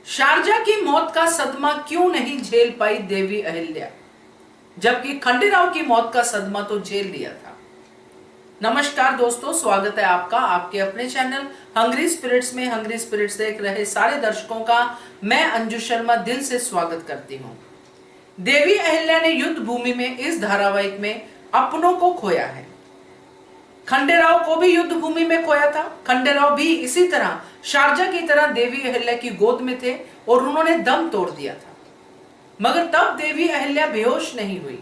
Sharjah की मौत का सदमा क्यों नहीं झेल पाई देवी अहिल्या, जबकि खंडेराव की मौत का सदमा तो झेल लिया था। नमस्कार दोस्तों, स्वागत है आपका आपके अपने चैनल हंग्री स्पिरिट्स में। हंग्री स्पिरिट्स देख रहे सारे दर्शकों का मैं अंजू शर्मा दिल से स्वागत करती हूँ। देवी अहिल्या ने युद्ध भूमि में इस धारावाहिक में अपनों को खोया है। खंडेराव को भी युद्ध भूमि में खोया था। खंडेराव भी इसी तरह शारजा की तरह देवी अहिल्या की गोद में थे और उन्होंने दम तोड़ दिया था, मगर तब देवी अहिल्या बेहोश नहीं हुई।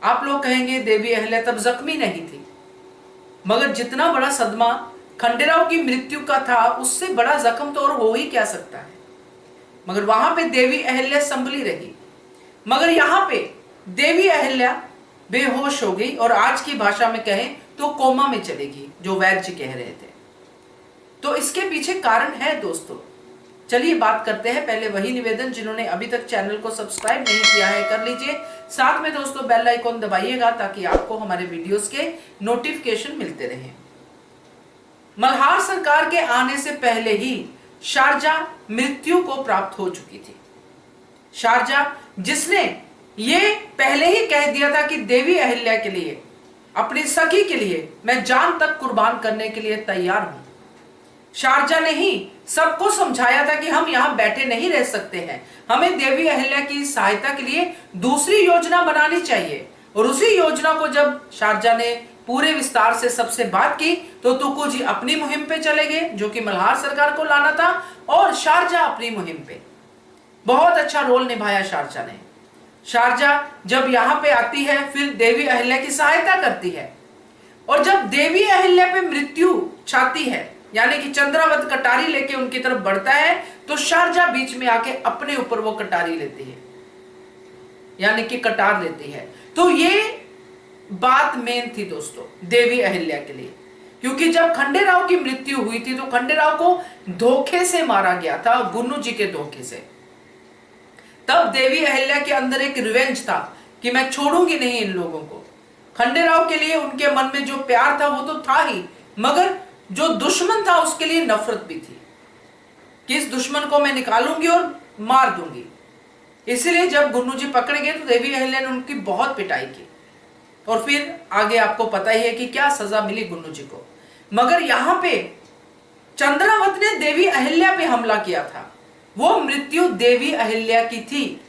आप लोग कहेंगे देवी अहिल्या तब जख्मी नहीं थी, मगर जितना बड़ा सदमा खंडेराव की मृत्यु का था उससे बड़ा जख्म तो और हो ही क्या सकता है। मगर वहां पे देवी अहिल्या संभली रही, मगर यहां पे देवी अहिल्या बेहोश हो गई और आज की भाषा में कहें तो कोमा में चलेगी, जो वैद्य जी कह रहे थे। तो इसके पीछे कारण है दोस्तों। चलिए बात करते हैं। पहले वही निवेदन, जिन्होंने अभी तक चैनल को सब्सक्राइब नहीं किया है कर लीजिए, साथ में दोस्तों बेल आइकॉन दबाइएगा ताकि आपको हमारे वीडियोस के नोटिफिकेशन मिलते रहें। मल्हार सरकार के आने से पहले ही शारजा मृत्यु को प्राप्त हो चुकी थी। शारजा जिसने ये पहले ही कह दिया था कि देवी अहिल्या के लिए, अपनी सखी के लिए मैं जान तक कुर्बान करने के लिए तैयार हूं। शारजा ने ही सबको समझाया था कि हम यहां बैठे नहीं रह सकते हैं, हमें देवी अहिल्या की सहायता के लिए दूसरी योजना बनानी चाहिए। और उसी योजना को जब शारजा ने पूरे विस्तार से सबसे बात की तो तुकु जी अपनी मुहिम पे चले गए, जो कि मल्हार सरकार को लाना था, और शारजा अपनी मुहिम पे। बहुत अच्छा रोल निभाया शारजा ने। शारजा जब यहां पे आती है फिर देवी अहिल्या की सहायता करती है, और जब देवी अहिल्या पे मृत्यु छाती है यानी कि चंद्रावत कटारी लेके उनकी तरफ बढ़ता है, तो शारजा बीच में आके अपने ऊपर वो कटारी लेती है, यानी कि कटार लेती है। तो ये बात मेन थी दोस्तों देवी अहिल्या के लिए, क्योंकि जब खंडेराव की मृत्यु हुई थी तो खंडेराव को धोखे से मारा गया था, गुन्नू जी के धोखे से। तब देवी अहिल्या के अंदर एक रिवेंज था कि मैं छोड़ूंगी नहीं इन लोगों को। खंडेराव के लिए उनके मन में जो प्यार था वो तो था ही, मगर जो दुश्मन था उसके लिए नफरत भी थी कि इस दुश्मन को मैं निकालूंगी और मार दूंगी। इसलिए जब गुन्नू जी पकड़े गए तो देवी अहिल्या ने उनकी बहुत पिटाई की, और फिर आगे आपको पता ही है कि क्या सजा मिली गुन्नू जी को। मगर यहां पे चंद्रावत ने देवी अहिल्या पे हमला किया था, वो मृत्यु देवी अहिल्या की थी,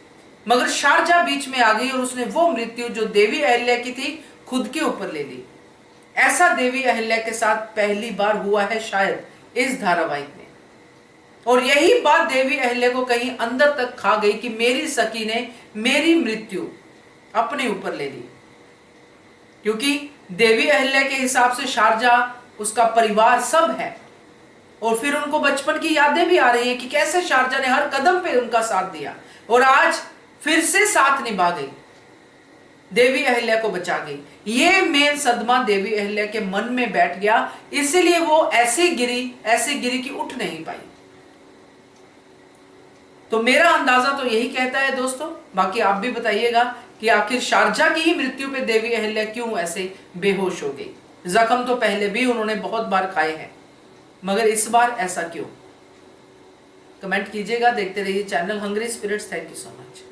मगर शारजा बीच में आ गई और उसने वो मृत्यु जो देवी अहिल्या की थी खुद के ऊपर ले ली। ऐसा देवी अहिल्या के साथ पहली बार हुआ है शायद इस धारावाहिक में, और यही बात देवी अहिल्या को कहीं अंदर तक खा गई कि मेरी सखी ने मेरी मृत्यु अपने ऊपर ले ली। क्योंकि देवी अहिल्या के हिसाब से शारजा, उसका परिवार सब है, और फिर उनको बचपन की यादें भी आ रही है कि कैसे शारजा ने हर कदम पे उनका साथ दिया और आज फिर से साथ निभा गई, देवी अहिल्या को बचा गई। ये मेन सदमा देवी अहिल्या के मन में बैठ गया, इसीलिए वो ऐसे गिरी कि उठ नहीं पाई। तो मेरा अंदाजा तो यही कहता है दोस्तों, बाकी आप भी बताइएगा कि आखिर शारजा की ही मृत्यु पे देवी अहिल्या क्यों ऐसे बेहोश हो गई। जख्म तो पहले भी उन्होंने बहुत बार खाए हैं, मगर इस बार ऐसा क्यों? कमेंट कीजिएगा। देखते रहिए channel hungry spirits. Thank you so much.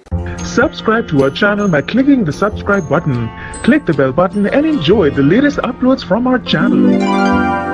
Subscribe to our channel by clicking the subscribe button. Click the bell button and enjoy the latest uploads from our channel.